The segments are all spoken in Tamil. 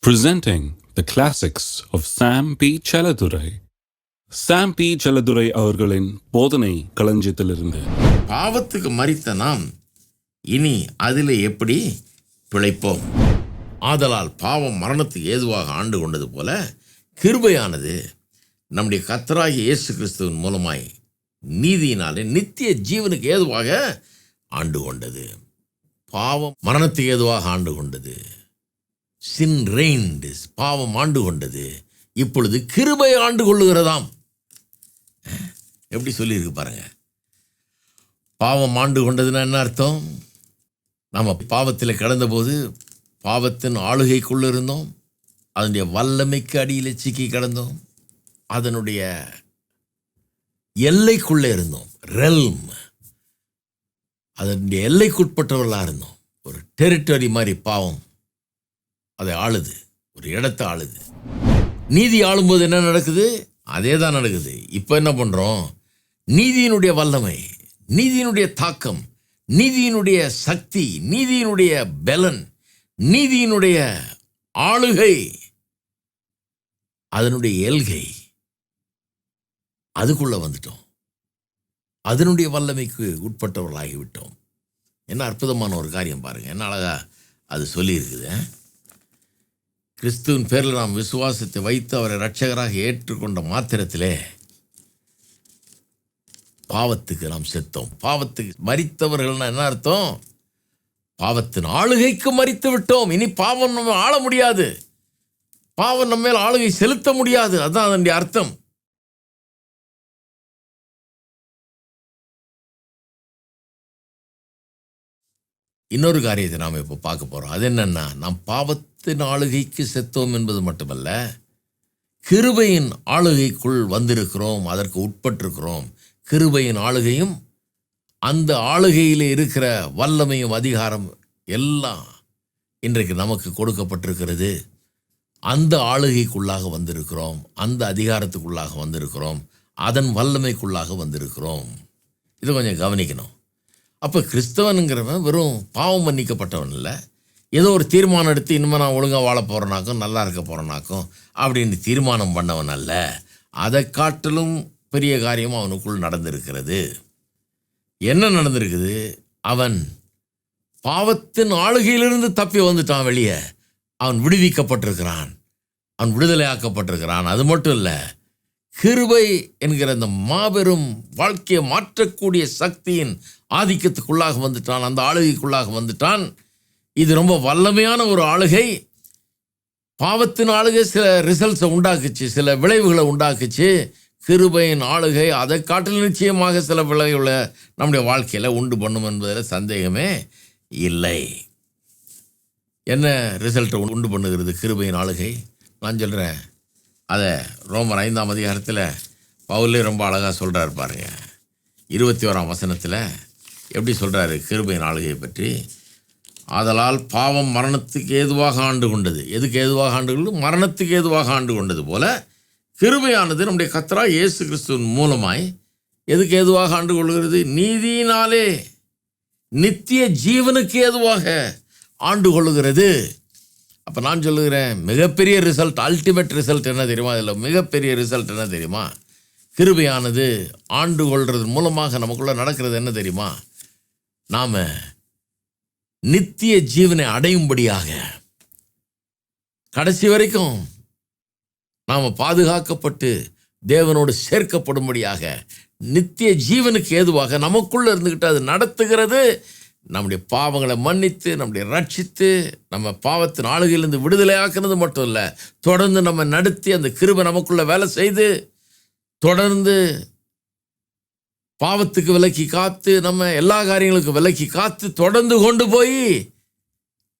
Presenting the classics of Sam P. Chaladurai. Sam P. Chaladurai அவர்களின் போதனை களஞ்சியத்திலிருந்து. பாவத்துக்கு மரித்த நாம் இனி அதிலே எப்படி பிழைப்போம்? ஆதலால் பாவம் மரணத்துக்கு ஏதுவாக ஆண்டு கொண்டது போல கிருபையானது நம்முடைய கர்த்தராகிய இயேசு கிறிஸ்துவின் மூலமாய் நீதியினாலே நித்திய ஜீவனுக்கு ஏதுவாக ஆண்டு கொண்டது. பாவம் மரணத்துக்கு ஏதுவாக ஆண்டு கொண்டது. சின் ரெயின்டு, பாவம் ஆண்டு கொண்டது. இப்பொழுது கிருபை ஆண்டு கொள்ளுகிறதாம். எப்படி சொல்லியிருக்கு பாருங்க. பாவம் ஆண்டு கொண்டதுன்னா என்ன அர்த்தம்? நம்ம பாவத்தில் கிடந்தபோது பாவத்தின் ஆளுகைக்குள்ளே இருந்தோம். அதனுடைய வல்லமைக்கு அடியில் சிக்கி கிடந்தோம். அதனுடைய எல்லைக்குள்ளே இருந்தோம். ரெல்ம், அதனுடைய எல்லைக்குட்பட்டவர்களாக இருந்தோம். ஒரு டெரிட்டரி மாதிரி பாவம் அதை ஆளுது, ஒரு இடத்தை ஆளுது. நீதி ஆளும்போது என்ன நடக்குது? அதே தான் நடக்குது. இப்போ என்ன பண்ணுறோம்? நீதியினுடைய வல்லமை, நீதியினுடைய தாக்கம், நீதியினுடைய சக்தி, நீதியினுடைய பலன், நீதியினுடைய ஆளுகை, அதனுடைய எல்கை, அதுக்குள்ளே வந்துட்டோம். அதனுடைய வல்லமைக்கு உட்பட்டவர்களாகிவிட்டோம். என்ன அற்புதமான ஒரு காரியம் பாருங்கள். என்ன அழகா அது சொல்லியிருக்குது. கிறிஸ்துவின் பேரில் நாம் விசுவாசத்தை வைத்து அவரை இரட்சகராக ஏற்றுக்கொண்ட மாத்திரத்திலே பாவத்துக்கு நாம் செத்தோம். பாவத்துக்கு மரித்தவர்கள்னா என்ன அர்த்தம்? பாவத்தின் ஆளுகைக்கு மரித்து விட்டோம். இனி பாவம் நம்ம ஆள முடியாது. பாவம் நம்ம மேல் ஆளுகை செலுத்த முடியாது. அதுதான் அதனுடைய அர்த்தம். இன்னொரு காரியத்தை நாம் இப்போ பார்க்க போகிறோம். அது என்னென்னா, நாம் பாவத்தின் ஆளுகைக்கு செத்தோம் என்பது மட்டுமல்ல, கிருபையின் ஆளுகைக்குள் வந்திருக்கிறோம், அதற்கு உட்பட்டிருக்கிறோம். கிருபையின் ஆளுகையும் அந்த ஆளுகையில் இருக்கிற வல்லமையும் அதிகாரம் எல்லாம் இன்றைக்கு நமக்கு கொடுக்கப்பட்டிருக்கிறது. அந்த ஆளுகைக்குள்ளாக வந்திருக்கிறோம், அந்த அதிகாரத்துக்குள்ளாக வந்திருக்கிறோம், அதன் வல்லமைக்குள்ளாக வந்திருக்கிறோம். இதை கொஞ்சம் கவனிக்கணும். அப்போ கிறிஸ்தவனுங்கிறவன் வெறும் பாவம் மன்னிக்கப்பட்டவன் இல்லை, ஏதோ ஒரு தீர்மானம் எடுத்து இனிமேல் நான் ஒழுங்காக வாழ போகிறனாக்கும் நல்லா இருக்க போகிறனாக்கும் அப்படின்னு தீர்மானம் பண்ணவன் அல்ல. அதை காட்டிலும் பெரிய காரியம் அவனுக்குள் நடந்திருக்கிறது. என்ன நடந்திருக்குது? அவன் பாவத்தின் ஆளுகையிலிருந்து தப்பி வந்துட்டான் வெளியே. அவன் விடுவிக்கப்பட்டிருக்கிறான், அவன் விடுதலை ஆக்கப்பட்டிருக்கிறான். அது மட்டும் இல்லை, கிருபை என்கிற அந்த மாபெரும் வாழ்க்கையை மாற்றக்கூடிய சக்தியின் ஆதிக்கத்துக்குள்ளாக வந்துட்டான், அந்த ஆளுகைக்குள்ளாக வந்துட்டான். இது ரொம்ப வல்லமையான ஒரு ஆளுகை. பாவத்தின் ஆளுகை சில ரிசல்ட்ஸை உண்டாக்குச்சு, சில விளைவுகளை உண்டாக்குச்சு. கிருபையின் ஆளுகை அதை காட்டில் நிச்சயமாக சில விளைவுகளை நம்முடைய வாழ்க்கையில் உண்டு பண்ணும் என்பதில் சந்தேகமே இல்லை. என்ன ரிசல்ட்டை உண்டு பண்ணுகிறது கிருபையின் ஆளுகை? நான் சொல்கிறேன். அதை ரோமர் 5ஆம் அதிகாரத்தில் பவுலே ரொம்ப அழகாக சொல்கிறார் பாருங்க. 21ஆம் வசனத்தில் எப்படி சொல்கிறாரு கிருபையின் ஆளுகையை பற்றி? ஆதலால் பாவம் மரணத்துக்கு ஏதுவாக ஆண்டு கொண்டது. எதுக்கு ஏதுவாக ஆண்டு கொண்டது? மரணத்துக்கு ஏதுவாக ஆண்டு கொண்டது போல கிருபையானது நம்முடைய கர்த்தராகிய இயேசு கிறிஸ்துவின் மூலமாய் எதுக்கு ஏதுவாக ஆண்டு கொள்கிறது? நீதியினாலே நித்திய ஜீவனுக்கு ஏதுவாக ஆண்டு கொள்ளுகிறது. அப்போ நான் சொல்லுகிறேன், மிகப்பெரிய ரிசல்ட், அல்டிமேட் ரிசல்ட் என்ன தெரியுமா? இதில் மிகப்பெரிய ரிசல்ட் என்ன தெரியுமா? கிருபையானது ஆண்டு கொள்வது மூலமாக நமக்குள்ளே நடக்கிறது என்ன தெரியுமா? நாம் நித்திய ஜீவனை அடையும்படியாக, கடைசி வரைக்கும் நாம் பாதுகாக்கப்பட்டு தேவனோடு சேர்க்கப்படும்படியாக நித்திய ஜீவனுக்கு ஏதுவாக நமக்குள்ளே இருந்துக்கிட்டு அது நடத்துகிறது. நம்முடைய பாவங்களை மன்னித்து, நம்முடைய ரட்சித்து, நம்ம பாவத்தின் ஆளுகையிலிருந்து விடுதலை ஆக்குறது மட்டும் இல்லை, தொடர்ந்து நம்ம நடத்தி அந்த கிருபை நமக்குள்ளே வேலை செய்து தொடர்ந்து பாவத்துக்கு விலக்கி காத்து, நம்ம எல்லா காரியங்களுக்கும் விலக்கி காத்து தொடர்ந்து கொண்டு போய்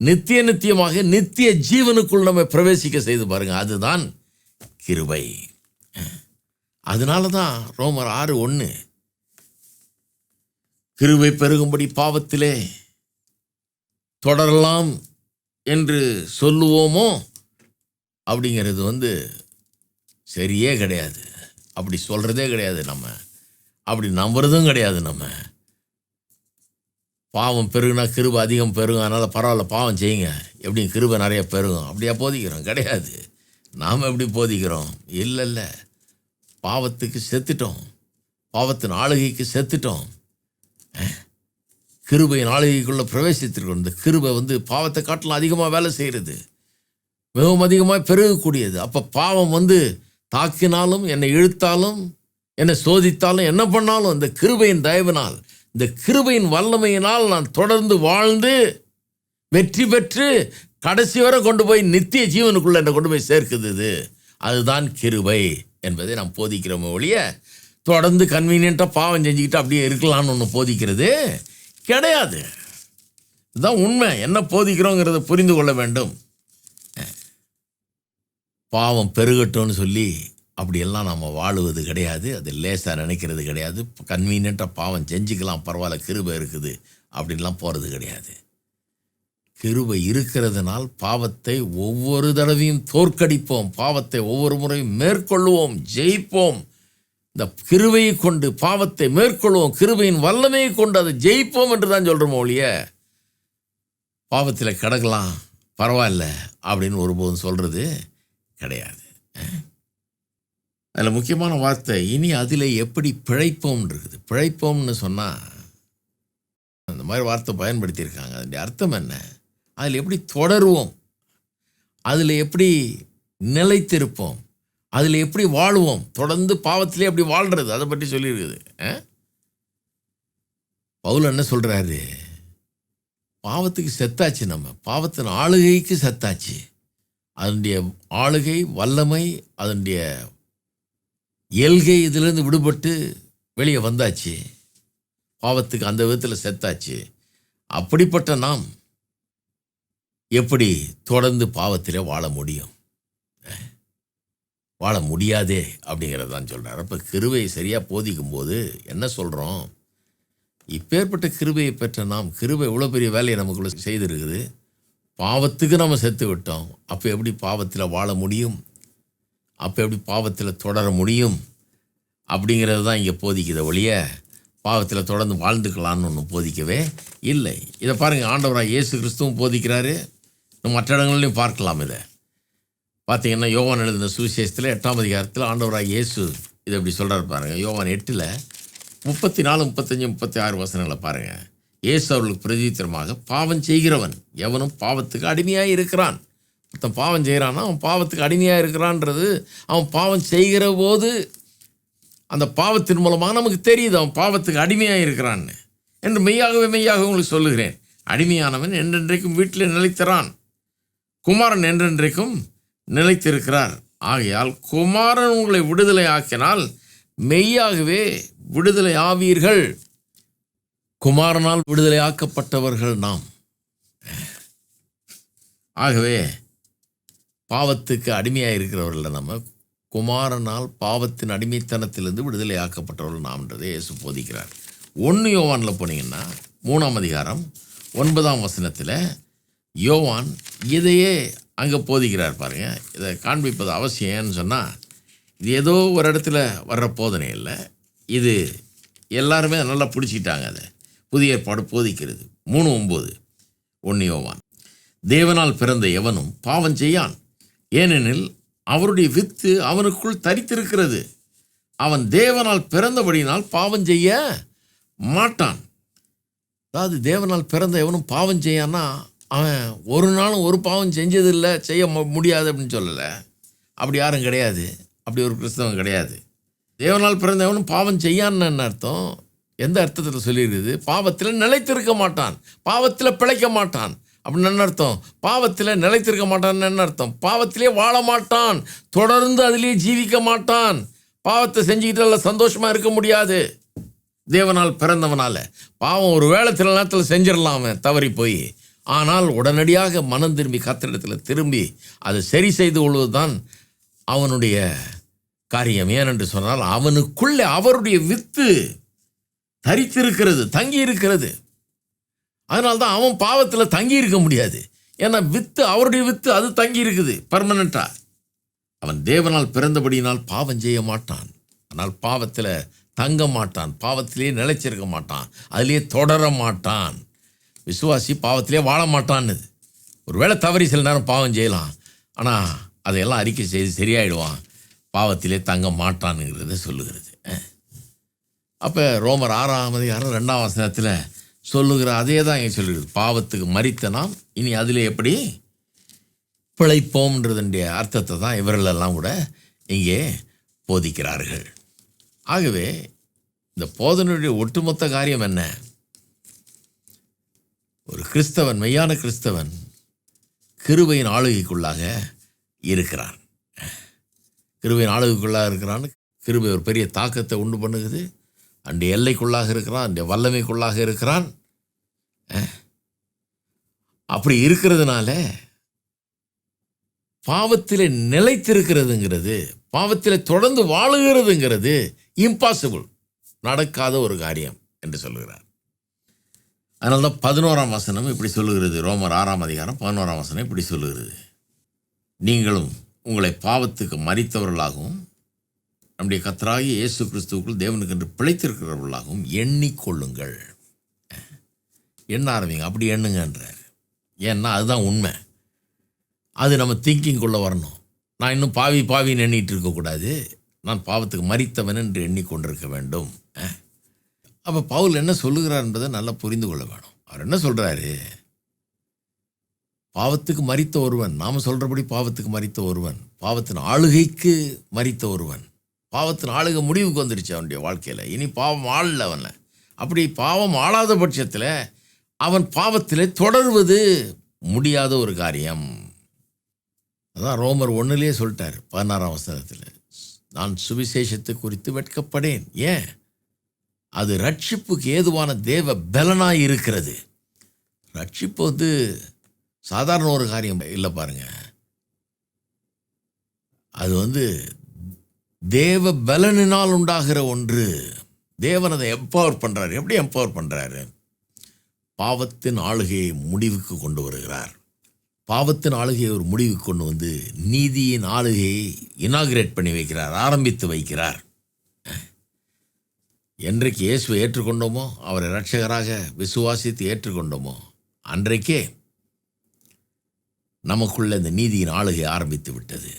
நித்தியமாக நித்திய ஜீவனுக்குள் நம்ம பிரவேசிக்க செய்து பாருங்க. அதுதான் கிருபை. அதனால தான் ரோமர் 6:1 கிருபை பெருகும்படி பாவத்திலே தொடரலாம் என்று சொல்லுவோமோ அப்படிங்கிறது சரியே கிடையாது. அப்படி சொல்கிறதே கிடையாது. நம்ம அப்படி நம்புறதும் கிடையாது. நம்ம பாவம் பெருகுனா கிருபை அதிகம் பெருகும், அதனால் பரவாயில்ல பாவம் செய்யுங்க, எப்படியும் கிருபை நிறைய பெருகும், அப்படியா போதிக்கிறோம்? கிடையாது. நாம் எப்படி போதிக்கிறோம்? இல்லை, பாவத்துக்கு செத்துட்டோம், பாவத்தின் ஆளுகைக்கு செத்துட்டோம், கிருபையின் ஆளுகைக்குள்ளே பிரவேசித்திருக்கோம். இந்த கிருபை பாவத்தை காட்டிலும் அதிகமாக வேலை செய்கிறது, மிகவும் அதிகமாக பெருகக்கூடியது. அப்போ பாவம் தாக்கினாலும், என்னை இழுத்தாலும், என்னை சோதித்தாலும், என்ன பண்ணாலும் இந்த கிருபையின் தயவினால், இந்த கிருபையின் வல்லமையினால் நான் தொடர்ந்து வாழ்ந்து வெற்றி பெற்று கடைசி வரை கொண்டு போய் நித்திய ஜீவனுக்குள்ளே என்னை கொண்டு போய் சேர்க்குது. அதுதான் கிருபை என்பதை நாம் போதிக்கிறோம் ஒழிய தொடர்ந்து கன்வீனியண்ட்டாக பாவம் செஞ்சுக்கிட்டு அப்படியே இருக்கலாம்னு ஒன்று போதிக்கிறது கிடையாது. இதுதான் உண்மை. என்ன போதிக்கிறோங்கிறத புரிந்து கொள்ள வேண்டும். பாவம் பெருகட்டும்னு சொல்லி அப்படியெல்லாம் நம்ம வாழுவது கிடையாது. அது லேசாக நினைக்கிறது கிடையாது. கன்வீனியண்ட்டாக பாவம் செஞ்சுக்கலாம், பரவாயில்ல கிருபை இருக்குது அப்படின்லாம் போகிறது கிடையாது. கிருபை இருக்கிறதுனால் பாவத்தை ஒவ்வொரு தடவையும் தோற்கடிப்போம், பாவத்தை ஒவ்வொரு முறையும் மேற்கொள்வோம், ஜெயிப்போம். இந்த கிருபையை கொண்டு பாவத்தை மேற்கொள்வோம், கிருபையின் வல்லமையை கொண்டு அதை ஜெயிப்போம் என்று தான் சொல்கிறோம் ஒழிய பாவத்தில் கிடக்கலாம் பரவாயில்ல அப்படின்னு ஒருபோதும் சொல்கிறது கிடையாது. அதில் முக்கியமான வார்த்தை இனி அதில் எப்படி பிழைப்போம்னு இருக்குது. பிழைப்போம்னு சொன்னால் அந்த மாதிரி வார்த்தை பயன்படுத்தியிருக்காங்க. அதனுடைய அர்த்தம் என்ன? அதில் எப்படி தொடருவோம், அதில் எப்படி நிலைத்திருப்போம், அதில் எப்படி வாழுவோம், தொடர்ந்து பாவத்திலே எப்படி வாழ்கிறது, அதை பற்றி சொல்லியிருக்குது. பவுல் என்ன சொல்கிறாரு? பாவத்துக்கு செத்தாச்சு, நம்ம பாவத்தின் ஆளுகைக்கு செத்தாச்சு. அதனுடைய ஆளுகை வல்லமை, அதனுடைய எல்கை இதிலிருந்து விடுபட்டு வெளியே வந்தாச்சு. பாவத்துக்கு அந்த விதத்தில் செத்தாச்சு. அப்படிப்பட்ட நாம் எப்படி தொடர்ந்து பாவத்திலே வாழ முடியும்? வாழ முடியாதே அப்படிங்கிறது தான் சொல்கிறார். அப்போ கிருபையை சரியாக போதிக்கும் போது என்ன சொல்கிறோம்? இப்பேற்பட்ட கிருபையை பெற்ற நாம், கிருபை இவ்வளோ பெரிய வேலையை நமக்குள்ளே செய்திருக்குது, பாவத்துக்கு நம்ம செத்து விட்டோம். அப்போ எப்படி பாவத்தில் வாழ முடியும்? அப்போ எப்படி பாவத்தில் தொடர முடியும்? அப்படிங்கிறது தான் இங்கே போதிக்குத ஒழிய பாவத்தில் தொடர்ந்து வாழ்ந்துக்கலான்னு ஒன்று போதிக்கவே இல்லை. இதை பாருங்கள், ஆண்டவராக இயேசு கிறிஸ்துவும் போதிக்கிறாரு. மற்ற இடங்கள்லையும் பார்க்கலாம். இதை பார்த்தீங்கன்னா யோவான் எழுதின சுவிசேஷத்தில் 8ஆம் அதிகாரத்தில் ஆண்டவராக இயேசு இதை எப்படி சொல்கிறாரு பாருங்கள். யோவான் 8ல் 34, 35, 36 வசனங்களை பாருங்கள். இயேசு அவர்களுக்கு பிரதித்திரமாக, பாவம் செய்கிறவன் எவனும் பாவத்துக்கு அடிமையாக இருக்கிறான். ஒருத்தன் பாவம் செய்கிறான்னா அவன் பாவத்துக்கு அடிமையாக இருக்கிறான்றது அவன் பாவம் செய்கிற போது அந்த பாவத்தின் மூலமாக நமக்கு தெரியுது அவன் பாவத்துக்கு அடிமையாக இருக்கிறான்னு என்று மெய்யாக உங்களுக்கு சொல்லுகிறேன். அடிமையானவன் என்றென்றைக்கும் வீட்டில் நிலைத்திறான், குமாரன் என்றென்றைக்கும் நிலைத்திருக்கிறார். ஆகையால் குமாரன் உங்களை விடுதலை ஆக்கினால் மெய்யாகவே விடுதலை ஆவீர்கள். குமாரனால் விடுதலை ஆக்கப்பட்டவர்கள் நாம். ஆகவே பாவத்துக்கு அடிமையாக இருக்கிறவர்கள் நம்ம, குமாரனால் பாவத்தின் அடிமைத்தனத்திலிருந்து விடுதலை ஆக்கப்பட்டவர்கள் நாம்ன்றதை இயேசு போதிக்கிறார். 1 யோவானில் போனீங்கன்னா 3ஆம் அதிகாரம் 9ஆம் வசனத்தில் யோவான் இதையே அங்கே போதிக்கிறார் பாருங்கள். இதை காண்பிப்பது அவசியம். ஏன்னு சொன்னால் இது ஏதோ ஒரு இடத்துல வர்ற போதனை இல்லை, இது எல்லாருமே நல்லா பிடிச்சிக்கிட்டாங்க. அதை புதிய ஏற்பாடு போதிக்கிறது. 3:9 1 யோவான், தேவனால் பிறந்த எவனும் பாவம் செய்யான், ஏனெனில் அவருடைய வித்து அவனுக்குள் தரித்திருக்கிறது. அவன் தேவனால் பிறந்தபடியினால் பாவம் செய்ய மாட்டான். அதாவது தேவனால் பிறந்த எவனும் பாவம் செய்யான்னா அவன் ஒரு நாளும் ஒரு பாவம் செஞ்சதில்லை, செய்ய முடியாது அப்படின்னு சொல்லலை. அப்படி யாரும் கிடையாது, அப்படி ஒரு கிறிஸ்தவம் கிடையாது. தேவனால் பிறந்த எவனும் பாவம் செய்யான்னு என்ன அர்த்தம்? எந்த அர்த்தத்தில் சொல்லியிருக்குது? பாவத்தில் நிலைத்திருக்க மாட்டான், பாவத்தில் பிழைக்க மாட்டான் அப்படின்னு என்ன அர்த்தம்? பாவத்தில் நிலைத்திருக்க மாட்டான்னு என்ன அர்த்தம்? பாவத்திலே வாழ மாட்டான், தொடர்ந்து அதிலே ஜீவிக்க மாட்டான். பாவத்தை செஞ்சுக்கிட்டு சந்தோஷமாக இருக்க முடியாது தேவனால் பிறந்தவனால. பாவம் ஒரு வேளை சில நேரத்தில் செஞ்சிடலாமே தவறி போய், ஆனால் உடனடியாக மனம் திரும்பி கர்த்தரிடத்தில் திரும்பி அதை சரி செய்து கொள்வது தான் அவனுடைய காரியம். ஏனென்று சொன்னால் அவனுக்குள்ளே அவருடைய வித்து தரித்திருக்கிறது, தங்கி இருக்கிறது. அதனால்தான் அவன் பாவத்தில் தங்கி இருக்க முடியாது. ஏன்னா வித்து, அவருடைய வித்து அது தங்கி இருக்குது பர்மனெண்ட்டாக. அவன் தேவனால் பிறந்தபடியினால் பாவம் செய்ய மாட்டான், ஆனால் பாவத்தில் தங்க மாட்டான், பாவத்திலே நிலைச்சிருக்க மாட்டான், அதிலே தொடர மாட்டான். விசுவாசி பாவத்திலே வாழ மாட்டான்னுது. ஒருவேளை தவறி சில நேரம் பாவம் செய்யலாம், ஆனால் அதையெல்லாம் அறிக்கை செய்து சரியாயிடுவான், பாவத்திலே தங்க மாட்டான்னுங்கிறத சொல்லுகிறது. அப்போ ரோமர் 6:2 சொல்லுகிற அதே தான் இங்கே சொல்லுகிறது. பாவத்துக்கு மரித்த நாம் இனி அதில் எப்படி பிழைப்போம்ன்றதுடைய அர்த்தத்தை தான் இவர்களெல்லாம் கூட இங்கே போதிக்கிறார்கள். ஆகவே இந்த போதனையுடைய ஒட்டுமொத்த காரியம் என்ன? ஒரு கிறிஸ்தவன், மெய்யான கிறிஸ்தவன் கிருபையின் ஆளுகைக்குள்ளாக இருக்கிறான். கிருபையின் ஆளுகைக்குள்ளாக இருக்கிறான்னு கிருபை ஒரு பெரிய தாக்கத்தை உண்டு பண்ணுகிறது. அன்றைய எல்லைக்குள்ளாக இருக்கிறான், அன்றைய வல்லமைக்குள்ளாக இருக்கிறான். அப்படி இருக்கிறதுனால பாவத்தில் நிலைத்திருக்கிறதுங்கிறது, பாவத்தில் தொடர்ந்து வாழுகிறதுங்கிறது இம்பாசிபிள், நடக்காத ஒரு காரியம் என்று சொல்லுகிறார். அதனால தான் 11 இப்படி சொல்லுகிறது. ரோமர் 6:11 இப்படி சொல்லுகிறது. நீங்களும் உங்களை பாவத்துக்கு மரித்தவர்களாகவும் நம்முடைய கர்த்தராகிய இயேசு கிறிஸ்துவுக்குள் தேவனுக்கு என்று பிழைத்திருக்கிறவர்களாகவும் எண்ணிக்கொள்ளுங்கள். எண்ண ஆரம்பிங்க, அப்படி எண்ணுங்கன்றார். ஏன்னா அதுதான் உண்மை. அது நம்ம திங்கிங்குள்ளே வரணும். நான் இன்னும் பாவின்னு எண்ணிட்டு இருக்கக்கூடாது, நான் பாவத்துக்கு மரித்தவன் என்று எண்ணிக்கொண்டிருக்க வேண்டும். அப்போ பவுல் என்ன சொல்லுகிறார் என்பதை நல்லா புரிந்து கொள்ள வேணும். அவர் என்ன சொல்கிறாரு? பாவத்துக்கு மரித்த ஒருவன், நாம் சொல்கிறபடி பாவத்துக்கு மரித்த ஒருவன், பாவத்தின் ஆளுகைக்கு மரித்த ஒருவன், பாவத்தின் ஆளுகை முடிவுக்கு வந்துடுச்சு அவனுடைய வாழ்க்கையில். இனி பாவம் ஆளல அவனை. அப்படி பாவம் ஆளாத பட்சத்தில் அவன் பாவத்தில் தொடர்வது முடியாத ஒரு காரியம். அதான் ரோமர் 1 சொல்லிட்டார் 16 நான் சுவிசேஷத்தை குறித்து வெட்கப்படேன். ஏன்? அது ரட்சிப்புக்கு ஏதுவான தேவ பலனாய் இருக்கிறது. ரட்சிப்பு சாதாரண ஒரு காரியம் இல்லை பாருங்க. அது தேவ பலனினால் உண்டாகிற ஒன்று. தேவன் அதை எம்பவர் பண்ணுறாரு. எப்படி எம்பவர் பண்ணுறாரு? பாவத்தின் ஆளுகையை முடிவுக்கு கொண்டு வருகிறார். பாவத்தின் ஆளுகையை ஒரு முடிவுக்கு கொண்டு நீதியின் ஆளுகையை இனாகிரேட் பண்ணி வைக்கிறார், ஆரம்பித்து வைக்கிறார். என்றைக்கு இயேசுவை ஏற்றுக்கொண்டோமோ, அவரை இரட்சகராக விசுவாசித்து ஏற்றுக்கொண்டோமோ, அன்றைக்கே நமக்குள்ள இந்த நீதியின் ஆளுகை ஆரம்பித்து விட்டது.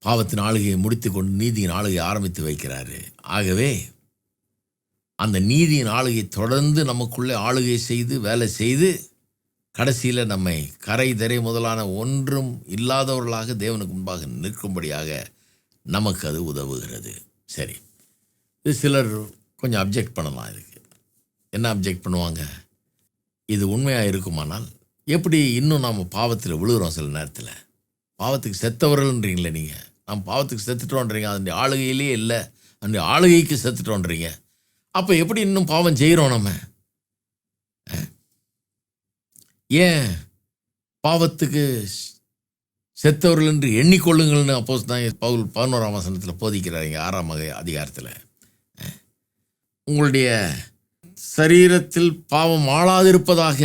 பாவத்தின் ஆளுகையை முடித்து கொண்டு நீதியின் ஆளுகை ஆரம்பித்து வைக்கிறாரு. ஆகவே அந்த நீதியின் ஆளுகை தொடர்ந்து நமக்குள்ளே ஆளுகை செய்து வேலை செய்து கடைசியில் நம்மை கரை திரை முதலான ஒன்றும் இல்லாதவர்களாக தேவனுக்கு முன்பாக நிற்கும்படியாக நமக்கு அது உதவுகிறது. சரி, இது சிலர் கொஞ்சம் அப்ஜெக்ட் பண்ணலாம். இதுக்கு என்ன அப்ஜெக்ட் பண்ணுவாங்க? இது உண்மையாக இருக்குமானால் எப்படி இன்னும் நாம் பாவத்தில் விழுகிறோம்? சில நேரத்தில் பாவத்துக்கு செத்தவர்கள்ன்றீங்களே நீங்கள். நாம் பாவத்துக்கு செத்துட்டோன்றீங்க, அதனுடைய ஆளுகையிலே இல்லை, அந்த ஆளுகைக்கு செத்துட்டோன்றீங்க. அப்போ எப்படி இன்னும் பாவம் செய்கிறோம் நம்ம? ஏன் பாவத்துக்கு செத்தவர்கள் என்று எண்ணிக்கொள்ளுங்கள்னு அப்போஸ்தலன் பவுல் 11 போதிக்கிறார். இங்கே 6 உங்களுடைய சரீரத்தில் பாவம் ஆளாதிருப்பதாக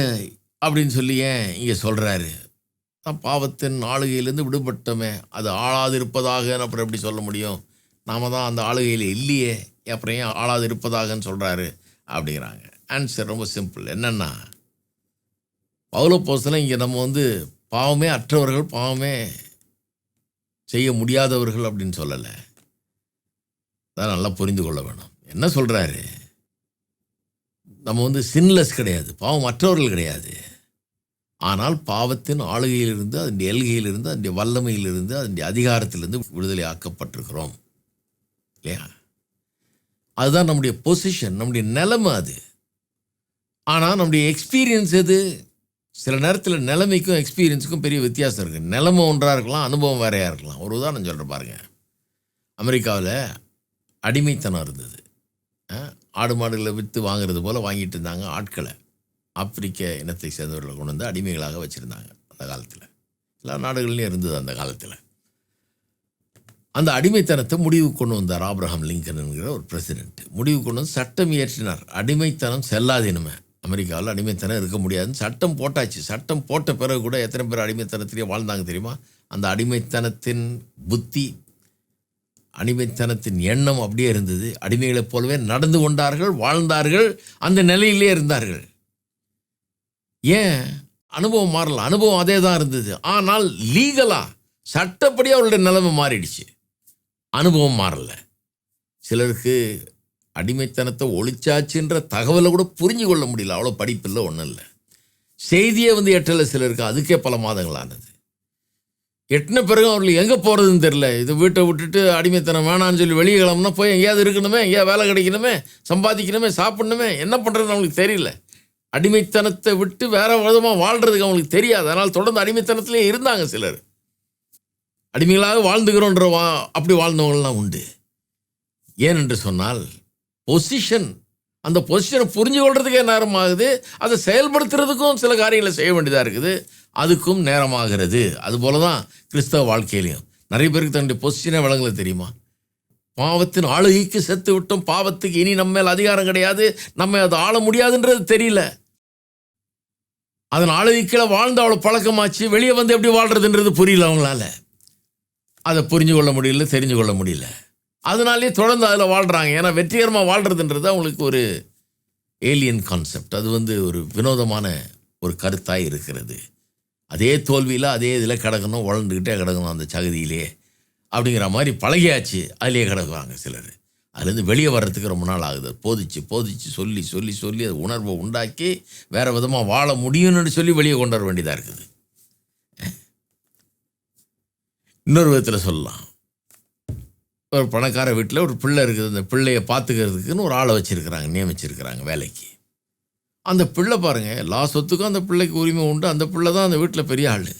அப்படின்னு சொல்லி ஏன் இங்கே சொல்கிறாரு? பாவத்தின் ஆளுகையிலேருந்து விடுபட்டோமே, அது ஆளாதிருப்பதாக அப்புறம் எப்படி சொல்ல முடியும்? நாம் தான் அந்த ஆளுகையில் இல்லையே, அப்புறம் ஏன் ஆளாதிருப்பதாகன்னு சொல்கிறாரு அப்படிங்கிறாங்க. ஆன்சர் ரொம்ப சிம்பிள். என்னென்னா, பவுல் அப்போஸ்தலன் இங்கே நம்ம பாவமே அற்றவர்கள், பாவமே செய்ய முடியாதவர்கள் அப்படின்னு சொல்லலை. அதான் நல்லா புரிந்து கொள்ள வேணும். என்ன சொல்கிறாரு? நம்ம சின்லெஸ் கிடையாது, பாவம் அற்றவர்கள் கிடையாது. ஆனால் பாவத்தின் ஆளுகையிலிருந்து, அதனுடைய எல்கையிலிருந்து, அதனுடைய வல்லமையிலிருந்து, அதனுடைய அதிகாரத்திலிருந்து விடுதலை ஆக்கப்பட்டிருக்கிறோம் இல்லையா? அதுதான் நம்முடைய பொசிஷன், நம்முடைய நிலைமை அது. ஆனால் நம்முடைய எக்ஸ்பீரியன்ஸ் எது? சில நேரத்தில் நிலைமைக்கும் எக்ஸ்பீரியன்ஸுக்கும் பெரிய வித்தியாசம் இருக்குது. நிலைமை ஒன்றாக இருக்கலாம், அனுபவம் வேறையாக இருக்கலாம். ஒரு உதாரணம் சொல்கிறேன் பாருங்கள். அமெரிக்காவில் அடிமைத்தனம் இருந்தது. ஆடு மாடுகளை விற்று வாங்குறது போல் வாங்கிட்டு இருந்தாங்க ஆட்களை. ஆப்பிரிக்க இனத்தை சேர்ந்தவர்களை கொண்டு அடிமைகளாக வச்சுருந்தாங்க அந்த காலத்தில். எல்லா நாடுகள்லையும் இருந்தது அந்த காலத்தில். அந்த அடிமைத்தனத்தை முடிவு கொண்டு வந்தார் ஆப்ரஹாம் லிங்கன் என்கிற ஒரு பிரசிடென்ட். முடிவு கொண்டு வந்து சட்டம் இயற்றினார். அடிமைத்தனம் செல்லாது, இனிமே அமெரிக்காவில் அடிமைத்தனம் இருக்க முடியாதுன்னு சட்டம் போட்டாச்சு. சட்டம் போட்ட பிறகு கூட எத்தனை பேர் அடிமைத்தனத்திலேயே வாழ்ந்தாங்க தெரியுமா? அந்த அடிமைத்தனத்தின் புத்தி அடிமைத்தனத்தின் எண்ணம் அப்படியே இருந்தது. அடிமைகளைப் போலவே நடந்து கொண்டார்கள், வாழ்ந்தார்கள், அந்த நிலையிலே இருந்தார்கள். ஏன்? அனுபவம் மாறல, அனுபவம் அதே தான் இருந்தது. ஆனால் லீகலாக சட்டப்படி அவருடைய நிலைமை மாறிடுச்சு, அனுபவம் மாறல. சிலருக்கு அடிமைத்தனத்தை ஒழிச்சாச்சுன்ற தகவலை கூட புரிஞ்சு கொள்ள முடியல, அவ்வளோ படிப்பில்லை, ஒன்றும் இல்லை. செய்தியே எட்டலை சிலருக்கு, அதுக்கே பல மாதங்களானது. எட்டின பிறகு அவர்களுக்கு எங்கே போகிறதுன்னு தெரில. இது வீட்டை விட்டுட்டு அடிமைத்தனம் வேணான்னு சொல்லி வெளியே கிளம்புனா போய் எங்கேயாவது இருக்கணுமே, எங்கேயாவது வேலை கிடைக்கணுமே, சம்பாதிக்கணுமே, சாப்பிடணுமே, என்ன பண்ணுறதுன்னு அவங்களுக்கு தெரியல. அடிமைத்தனத்தை விட்டு வேற விதமாக வாழ்கிறதுக்கு அவங்களுக்கு தெரியாது. அதனால் தொடர்ந்து அடிமைத்தனத்திலே இருந்தாங்க சிலர். அடிமைகளாக வாழ்ந்துக்கிறோன்ற அப்படி வாழ்ந்தவங்களாம் உண்டு. ஏனென்று சொன்னால் பொசிஷன், அந்த பொசிஷனை புரிஞ்சு கொள்றதுக்கே நேரம் ஆகுது, அதை செயல்படுத்துறதுக்கும் சில காரியங்களை செய்ய வேண்டியதாக இருக்குது, அதுக்கும் நேரமாகிறது. அதுபோல தான் கிறிஸ்தவ வாழ்க்கையிலையும் நிறைய பேருக்கு தன்னுடைய பொசிஷனே விளங்கல, தெரியுமா? பாவத்தின் ஆளுகைக்கு செத்து விட்டோம், பாவத்துக்கு இனி நம்ம மேல் அதிகாரம் கிடையாது, நம்ம அதை ஆள முடியாதுன்றது தெரியல. அதன் ஆளுகைக்குள்ள வாழ்ந்து அவ்வளோ பழக்கமாச்சு, வெளியே வந்து எப்படி வாழ்றதுன்றது புரியல அவங்களால. அதை புரிஞ்சு கொள்ள முடியல, தெரிஞ்சு கொள்ள முடியல. அதனாலே தொடர்ந்து அதில் வாழ்கிறாங்க. ஏன்னா வெற்றிகரமாக வாழ்கிறதுன்றது அவங்களுக்கு ஒரு ஏலியன் கான்செப்ட், அது ஒரு வினோதமான ஒரு கருத்தாக இருக்கிறது. அதே தோல்வியில் அதே இதில் கிடக்கணும், வளர்ந்துக்கிட்டே கிடக்கணும் அந்த சகதியிலே அப்படிங்கிற மாதிரி பழகியாச்சு, அதிலே கிடக்குவாங்க சிலர். அதுலேருந்து வெளியே வர்றதுக்கு ரொம்ப நாள் ஆகுது. போதிச்சு சொல்லி சொல்லி சொல்லி அது உணர்வை உண்டாக்கி வேறு விதமாக வாழ முடியும்னு சொல்லி வெளியே கொண்டு வர வேண்டியதாக இருக்குது. இன்னொரு விதத்தில் சொல்லலாம், ஒரு பணக்கார வீட்டில் ஒரு பிள்ளை இருக்குது, அந்த பிள்ளையை பார்த்துக்கிறதுக்குன்னு ஒரு ஆளை வச்சுருக்கிறாங்க, நியமிச்சிருக்கிறாங்க வேலைக்கு. அந்த பிள்ளை பாருங்கள், எல்லா சொத்துக்கும் அந்த பிள்ளைக்கு உரிமை உண்டு, அந்த பிள்ளை தான் அந்த வீட்டில் பெரிய ஆள்.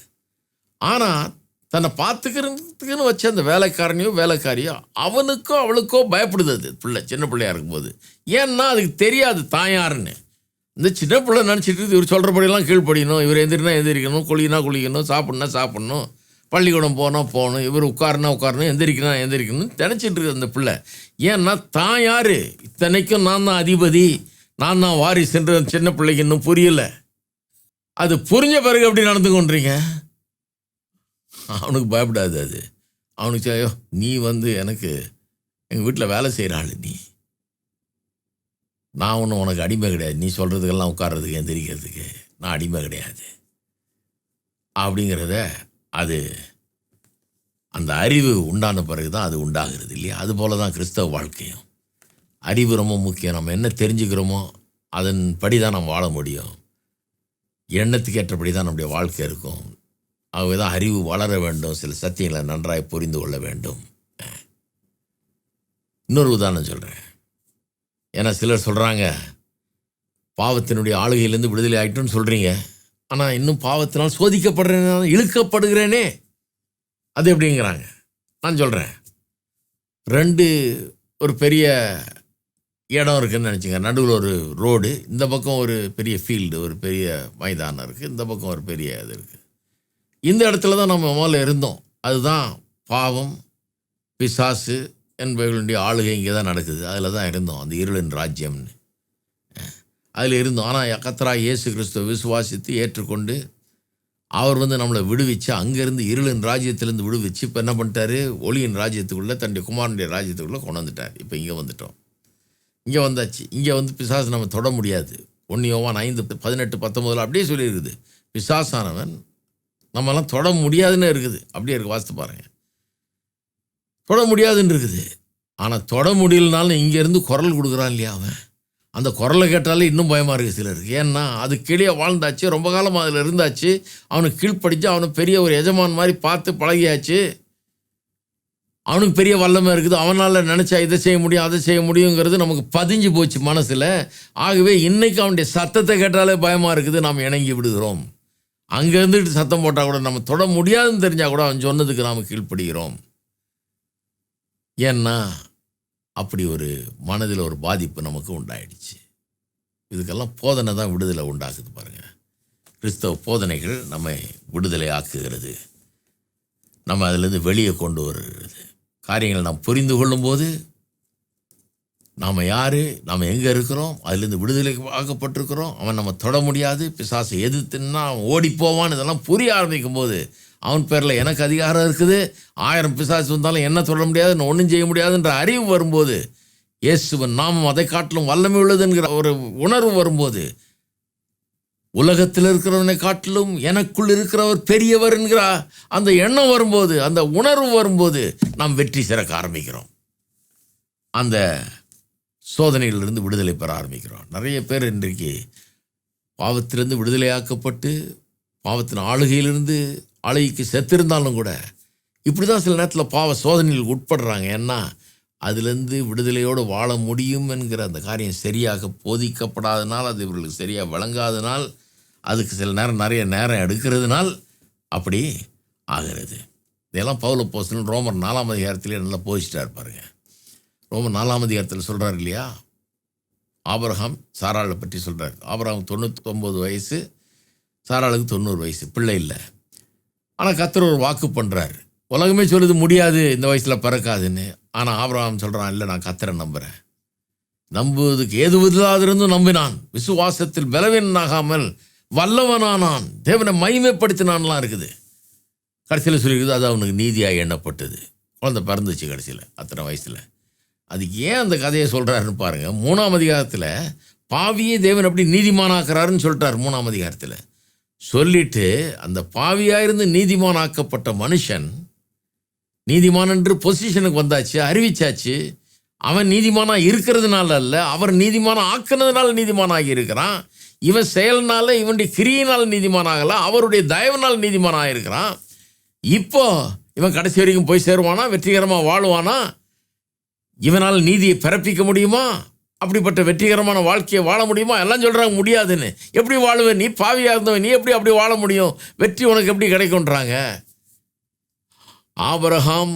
ஆனால் தன்னை பார்த்துக்கிறதுக்குன்னு வச்ச அந்த வேலைக்காரனையோ வேலைக்காரியோ அவனுக்கோ அவளுக்கோ பயப்படுது அது பிள்ளை, சின்ன பிள்ளையாக இருக்கும்போது. ஏன்னா அதுக்கு தெரியாது தாயாருன்னு. இந்த சின்ன பிள்ளை நினச்சிட்டு இவர் சொல்கிறபடியெல்லாம் கீழ்ப்படியணும், இவர் எந்திரினா எந்திரிக்கணும், குளினா குளிக்கணும், சாப்பிட்னா சாப்பிட்ணும், பள்ளிக்கூடம் போகணும், இவர் உட்காருனா உட்காரணும், எந்திரிக்கணும் எந்திரிக்கணும்னு நினச்சிட்டு இருக்குது அந்த பிள்ளை. ஏன்னா தான் யார், இத்தனைக்கும் நான் தான் அதிபதி, நான் தான் வாரிசுன்ற சின்ன பிள்ளைக்கு இன்னும் புரியலை. அது புரிஞ்ச பிறகு எப்படி நடந்து கொண்டீங்க? அவனுக்கு பயப்படாது. அது அவனுக்கு ஐயோ நீ எனக்கு எங்கள் வீட்டில் வேலை செய்கிற ஆள், நான் ஒன்றும் உனக்கு அடிமை கிடையாது, நீ சொல்கிறதுக்கெல்லாம் உட்கார்றதுக்கு எந்திரிக்கிறதுக்கு நான் அடிமை கிடையாது அப்படிங்கிறத அது அந்த அறிவு உண்டான பிறகு தான் அது உண்டாகிறது இல்லையா? அதுபோல தான் கிறிஸ்தவ வாழ்க்கையும். அறிவு ரொம்ப முக்கியம். நம்ம என்ன தெரிஞ்சுக்கிறோமோ அதன்படி தான் நம்ம வாழ முடியும். எண்ணத்துக்கு ஏற்றபடி தான் நம்முடைய வாழ்க்கை இருக்கும். ஆகவே தான் அறிவு வளர வேண்டும், சில சத்தியங்களை நன்றாய் புரிந்து கொள்ள வேண்டும். இன்னொரு உதாரணம் சொல்கிறேன். ஏன்னா சிலர் சொல்கிறாங்க பாவத்தினுடைய ஆளுகையிலேருந்து விடுதலை ஆகிட்டோன்னு சொல்கிறீங்க, ஆனால் இன்னும் பாவத்தினால் சோதிக்கப்படுறேன், இழுக்கப்படுகிறேனே, அது எப்படிங்கிறாங்க. நான் சொல்கிறேன், ஒரு பெரிய இடம் இருக்குதுன்னு நினச்சிங்க. நடுவில் ஒரு ரோடு, இந்த பக்கம் ஒரு பெரிய ஃபீல்டு, ஒரு பெரிய மைதானம் இருக்குது, இந்த பக்கம் ஒரு பெரிய இது இருக்குது. இந்த இடத்துல தான் நம்ம முதல்ல இருந்தோம். அதுதான் பாவம், பிசாசு என்பவர்களுடைய ஆளுகை இங்கே தான் நடக்குது. அதில் தான் இருந்தோம், அந்த இருளின் ராஜ்யம்னு அதில் இருந்தோம். ஆனால் கர்த்தராகிய இயேசு கிறிஸ்துவை விசுவாசித்து ஏற்றுக்கொண்டு அவர் நம்மளை விடுவிச்சு, அங்கேருந்து இருளின் ராஜ்யத்திலேருந்து விடுவிச்சு இப்போ என்ன பண்ணிட்டாரு, ஒளியின் ராஜ்யத்துக்குள்ளே, தன்னுடைய குமாரனுடைய ராஜ்யத்துக்குள்ளே கொண்டு வந்துட்டார். இப்போ இங்கே வந்துட்டோம், இங்கே வந்தாச்சு. இங்கே பிசாசு நம்ம தொட முடியாது. 1 யோவான் 5:18-19 அப்படியே சொல்லியிருக்குது. பிசாசானவன் நம்மலாம் தொட முடியாதுன்னு இருக்குது, அப்படியே இருக்குது, வாசித்து பாருங்கள். தொட முடியாதுன்னு இருக்குது. ஆனால் தொட முடியலனாலும் இங்கேருந்து குரல் கொடுக்குறான் இல்லையா அவன், அந்த குரலை கேட்டாலே இன்னும் பயமாக இருக்குது சிலருக்கு. ஏன்னா அது கீழே வாழ்ந்தாச்சு, ரொம்ப காலம் அதில் இருந்தாச்சு, அவனுக்கு கீழ்ப்படிச்சு, அவனை பெரிய ஒரு எஜமான் மாதிரி பார்த்து பழகியாச்சு, அவனுக்கு பெரிய வல்லமை இருக்குது, அவனால் நினச்சா இதை செய்ய முடியும் அதை செய்ய முடியுங்கிறது நமக்கு பதிஞ்சு போச்சு மனசில். ஆகவே இன்றைக்கி அவனுடைய சத்தத்தை கேட்டாலே பயமாக இருக்குது, நாம் இணங்கி விடுகிறோம். அங்கே இருந்துட்டு சத்தம் போட்டால் கூட நம்ம தொட முடியாதுன்னு தெரிஞ்சால் கூட அவன் சொன்னதுக்கு நாம் கீழ்ப்படுகிறோம். ஏன்னா அப்படி ஒரு மனதில் ஒரு பாதிப்பு நமக்கு உண்டாயிடுச்சு. இதுக்கெல்லாம் போதனை தான் விடுதலை உண்டாக்குது பாருங்கள். கிறிஸ்தவ போதனைகள் நம்மை விடுதலை ஆக்குகிறது, நம்ம அதிலேருந்து வெளியே கொண்டு வருகிறது. காரியங்களை நாம் புரிந்து கொள்ளும்போது நாம் யார், நாம் எங்கே இருக்கிறோம், அதிலிருந்து விடுதலை ஆக்கப்பட்டிருக்கிறோம். அவன் நம்ம தொட முடியாது, பிசாசை எதிர்த்துன்னா அவன் ஓடி போவான். இதெல்லாம் புரிய ஆரம்பிக்கும் போது அவன் பேரில் எனக்கு அதிகாரம் இருக்குது, 1000 பிசாசு வந்தாலும் என்ன தொட முடியாது, நான் ஒன்றும் செய்ய முடியாதுன்ற அறிவு வரும்போது, இயேசுவின் நாமம் அதை காட்டிலும் வல்லமை உள்ளதுங்கிற ஒரு உணர்வு வரும்போது, உலகத்தில் இருக்கிறவனை காட்டிலும் எனக்குள் இருக்கிறவர் பெரியவர் என்கிற அந்த எண்ணம் வரும்போது, அந்த உணர்வு வரும்போது நாம் வெற்றி சிறக்க ஆரம்பிக்கிறோம். அந்த சோதனையிலிருந்து விடுதலை பெற ஆரம்பிக்கிறோம். நிறைய பேர் இன்றைக்கு பாவத்திலிருந்து விடுதலையாக்கப்பட்டு பாவத்தின் ஆளுகையிலிருந்து ஆளுகைக்கு செத்திருந்தாலும் கூட இப்படி தான் சில நேரத்தில் பாவ சோதனையில் உட்படுறாங்க. ஏன்னா அதிலிருந்து விடுதலையோடு வாழ முடியும் என்கிற அந்த காரியம் சரியாக போதிக்கப்படாதனால், அது இவர்களுக்கு சரியாக விளங்காதனால், அதுக்கு சில நேரம் நிறைய நேரம் எடுக்கிறதுனால் அப்படி ஆகிறது. இதெல்லாம் பவுல் அப்போஸ்தலன் ரோமர் 4ஆம் அதிகாரத்திலே நல்லா போதிச்சிட்டார் பாருங்க. ரோமர் 4ஆம் அதிகாரத்தில் சொல்கிறார் இல்லையா, ஆபிரகாம் சாராளை பற்றி சொல்கிறார். ஆபிரகாம் 99 வயசு, சாராளுக்கு 90 வயசு, பிள்ளை இல்லை. ஆனால் கர்த்தர் ஒரு வாக்கு பண்ணுறாரு. உலகமே சொல்லுது முடியாது, இந்த வயசில் பிறக்காதுன்னு. ஆனால் ஆபிரகாம் சொல்கிறான், இல்லை நான் கர்த்தரை நம்புகிறேன். நம்புவதுக்கு ஏதுவதில்லாதிருந்தும் நம்பினான், விசுவாசத்தில் பலவீனனாகாமல் வல்லவனானான், தேவனை மகிமைப்படுத்தினான்லாம் இருக்குது. கடைசியில் சொல்லியிருக்குது அது அவனுக்கு நீதியாக எண்ணப்பட்டது. குழந்தை பிறந்துச்சு கடைசியில் அத்தனை வயசில். அதுக்கு ஏன் அந்த கதையை சொல்கிறாருன்னு பாருங்கள். 3ஆம் அதிகாரத்தில் பாவியே தேவன் அப்படி நீதிமானாக்குறாருன்னு சொல்லிட்டார். 3ஆம் அதிகாரத்தில் சொல்லிட்டு அந்த பாவியாயிருந்து நீதிமானாக்கப்பட்ட மனுஷன் நீதிமான் என்று பொசிஷனுக்கு வந்தாச்சு, அறிவிச்சாச்சு. அவன் நீதிமானாக இருக்கிறதுனால அல்ல, அவர் நீதிமானம் ஆக்குனதுனால நீதிமானாகி இருக்கிறான். இவன் செயல்னால, இவனுடைய கிரியினால் நீதிமானாகல, அவருடைய தயவுனால் நீதிமானாக இருக்கிறான். இப்போ இவன் கடைசி வரைக்கும் போய் சேருவானா, வெற்றிகரமாக வாழுவானா, இவனால் நீதியை பிறப்பிக்க முடியுமா, அப்படிப்பட்ட வெற்றிகரமான வாழ்க்கையை வாழ முடியுமா? எல்லாம் சொல்கிறாங்க முடியாதுன்னு. எப்படி வாழுவேன், நீ பாவியாக இருந்தவன், நீ எப்படி அப்படி வாழ முடியும், வெற்றி உனக்கு எப்படி கிடைக்கும்ன்றாங்க. ஆபிரகாம்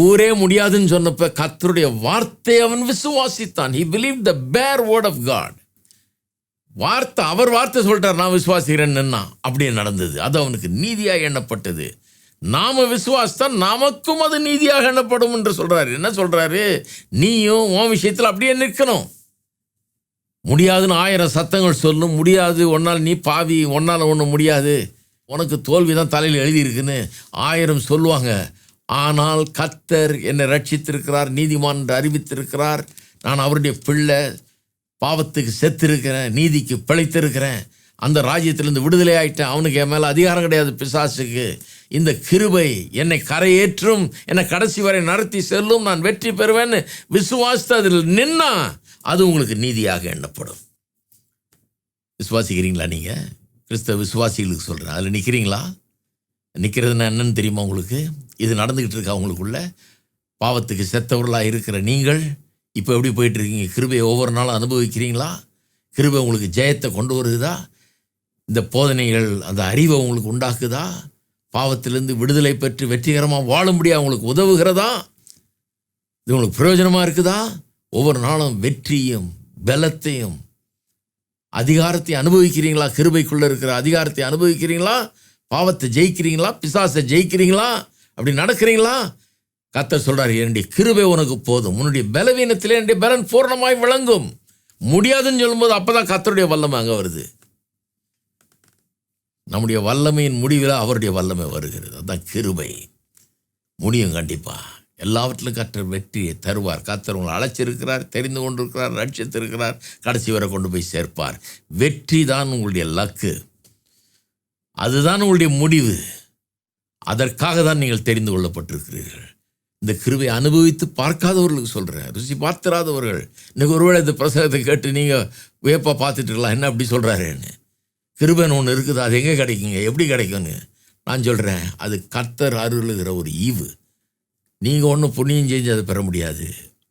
ஊரே முடியாதுன்னு சொன்னப்ப கர்த்தருடைய வார்த்தையை அவன் விசுவாசித்தான். he believed the bare word of God. வார்த்தை, அவர் வார்த்தை சொல்லிட்டார், நான் விசுவாசிக்கிறேன்னா அப்படியே நடந்தது. அது அவனுக்கு நீதியாக எண்ணப்பட்டது. நாம விசுவாசத்தான் நமக்கும் அது நீதியாக எண்ணப்படும் என்று சொல்றாரு. என்ன சொல்றாரு, நீயும் உன் விஷயத்தில் அப்படியே நிற்கணும். முடியாதுன்னு 1000 சத்தங்கள் சொல்லும், முடியாது, ஒன்னால் நீ பாவி, ஒன்னால் ஒன்றும் முடியாது, உனக்கு தோல்வி தான் தலையில் எழுதியிருக்குன்னு 1000 சொல்லுவாங்க. ஆனால் கர்த்தர் என்னை ரட்சித்திருக்கிறார், நீதிமான் என்று அறிவித்திருக்கிறார், நான் அவருடைய பிள்ளை, பாவத்துக்கு செத்திருக்கிறேன், நீதிக்கு பிழைத்திருக்கிறேன், அந்த ராஜ்யத்திலிருந்து விடுதலை ஆகிட்டேன், அவனுக்கு என் மேலே அதிகாரம் கிடையாது பிசாசுக்கு. இந்த கிருபை என்னை கரையேற்றும், என்னை கடைசி வரை நடத்தி செல்லும், நான் வெற்றி பெறுவேன்னு விசுவாசித்து அதில் நின்னா அது உங்களுக்கு நீதியாக எண்ணப்படும். விசுவாசிக்கிறீங்களா? நீங்கள் கிறிஸ்தவ விசுவாசிகளுக்கு சொல்கிறேன், அதில் நிற்கிறீங்களா? நிற்கிறதுனா என்னன்னு தெரியுமா உங்களுக்கு? இது நடந்துக்கிட்டு இருக்கா உங்களுக்குள்ள? பாவத்துக்கு செத்தவர்களாக இருக்கிற நீங்கள் இப்போ எப்படி போயிட்டுருக்கீங்க? கிருபையை ஒவ்வொரு நாளும் அனுபவிக்கிறீங்களா? கிருபை உங்களுக்கு ஜெயத்தை கொண்டு வருகுதா? இந்த போதனைகள் அந்த அறிவை உங்களுக்கு உண்டாக்குதா? பாவத்திலிருந்து விடுதலை பெற்று வெற்றிகரமாக வாழும்படியாக உங்களுக்கு உதவுகிறதா? இது உங்களுக்கு பிரயோஜனமாக இருக்குதா? ஒவ்வொரு நாளும் வெற்றியும் பலத்தையும் அதிகாரத்தை அனுபவிக்கிறீங்களா? கிருபைக்குள்ளே இருக்கிற அதிகாரத்தை அனுபவிக்கிறீங்களா? பாவத்தை ஜெயிக்கிறீங்களா? பிசாசை ஜெயிக்கிறீங்களா? அப்படி நடக்கிறீங்களா? கர்த்தர் சொல்கிறார், என்னுடைய கிருபை உனக்கு போதும், உன்னுடைய பலவீனத்திலே என்னுடைய பலன் பூர்ணமாய் விளங்கும். முடியாதுன்னு சொல்லும்போது அப்போ தான் கர்த்தருடைய வல்லமை அங்கே வருது. நம்முடைய வல்லமையின் முடிவில் அவருடைய வல்லமை வருகிறது. அதுதான் கிருபை. முடியும் கண்டிப்பாக. எல்லாவற்றிலும் கர்த்தர் வெற்றியை தருவார். கர்த்தர் உங்களை அழைச்சிருக்கிறார், தெரிந்து கொண்டிருக்கிறார், ரட்சித்திருக்கிறார், கடைசி வரை கொண்டு போய் சேர்ப்பார். வெற்றி தான் உங்களுடைய லக்கு, அதுதான் உங்களுடைய முடிவு. அதற்காக தான் நீங்கள் தெரிந்து கொள்ளப்பட்டிருக்கிறீர்கள். இந்த கிருபை அனுபவித்து பார்க்காதவர்களுக்கு சொல்கிறேன், ருசி பார்த்திராதவர்கள். இன்றைக்கி ஒருவேளை இந்த பிரசங்கத்தை கேட்டு நீங்கள் வேப்பா பார்த்துட்டு இருக்கலாம், என்ன அப்படி சொல்கிறாருன்னு. கிருபைன்னு ஒன்று இருக்குது, அது எங்கே கிடைக்குங்க, எப்படி கிடைக்குங்க? நான் சொல்கிறேன், அது கர்த்தர் அருளுகிற ஒரு ஈவு. நீங்கள் ஒன்றும் புண்ணியம் செஞ்சு அதை பெற முடியாது,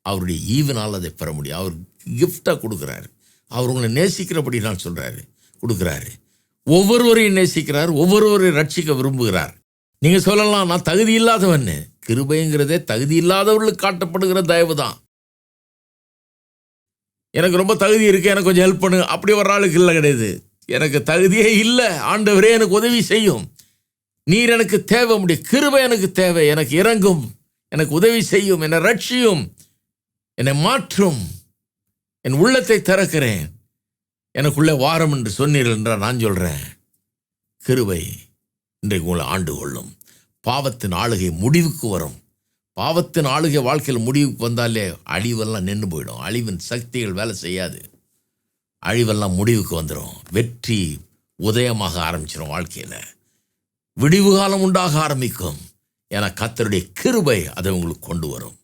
அவருடைய ஈவினால் அதை பெற முடியும். அவர் கிஃப்டாக கொடுக்குறாரு. அவர் உங்களை நேசிக்கிறபடி நான் சொல்கிறாரு, கொடுக்குறாரு. ஒவ்வொருவரையும் நேசிக்கிறார், ஒவ்வொருவரையும் ரட்சிக்க விரும்புகிறார். நீங்கள் சொல்லலாம், நான் தகுதி இல்லாதவன்னு. கிருபைங்கிறதே தகுதி இல்லாதவர்களுக்கு காட்டப்படுகிற தயவு தான். எனக்கு ரொம்ப தகுதி இருக்குது, எனக்கு கொஞ்சம் ஹெல்ப் பண்ணு, அப்படி ஒரு ஆளுக்கு இல்லை, கிடையாது. எனக்கு தகுதியே இல்லை, ஆண்டவரே எனக்கு உதவி செய்யும், நீர் எனக்கு தேவை, முடிய கிருபை எனக்கு தேவை, எனக்கு இறங்கும், எனக்கு உதவி செய்யும், என்னை ரட்சியும், என்னை மாற்றும், என் உள்ளத்தை திறக்கிறேன், எனக்குள்ளே வாரம் என்று சொன்னீர்கள் என்றால் நான் சொல்கிறேன், கிருபை இன்றைக்கு உங்களை ஆண்டு கொள்ளும். பாவத்தின் ஆளுகை முடிவுக்கு வரும். பாவத்தின் ஆளுகை வாழ்க்கையில் முடிவுக்கு வந்தாலே அழிவெல்லாம் நின்று போயிடும். அழிவின் சக்திகள் வேலை செய்யாது. அழிவெல்லாம் முடிவுக்கு வந்துடும். வெற்றி உதயமாக ஆரம்பிச்சிடும். வாழ்க்கையில் விடிவு காலம் உண்டாக ஆரம்பிக்கும். ஏன்னா கர்த்தருடைய கிருபை அதை உங்களுக்கு கொண்டு வரும்.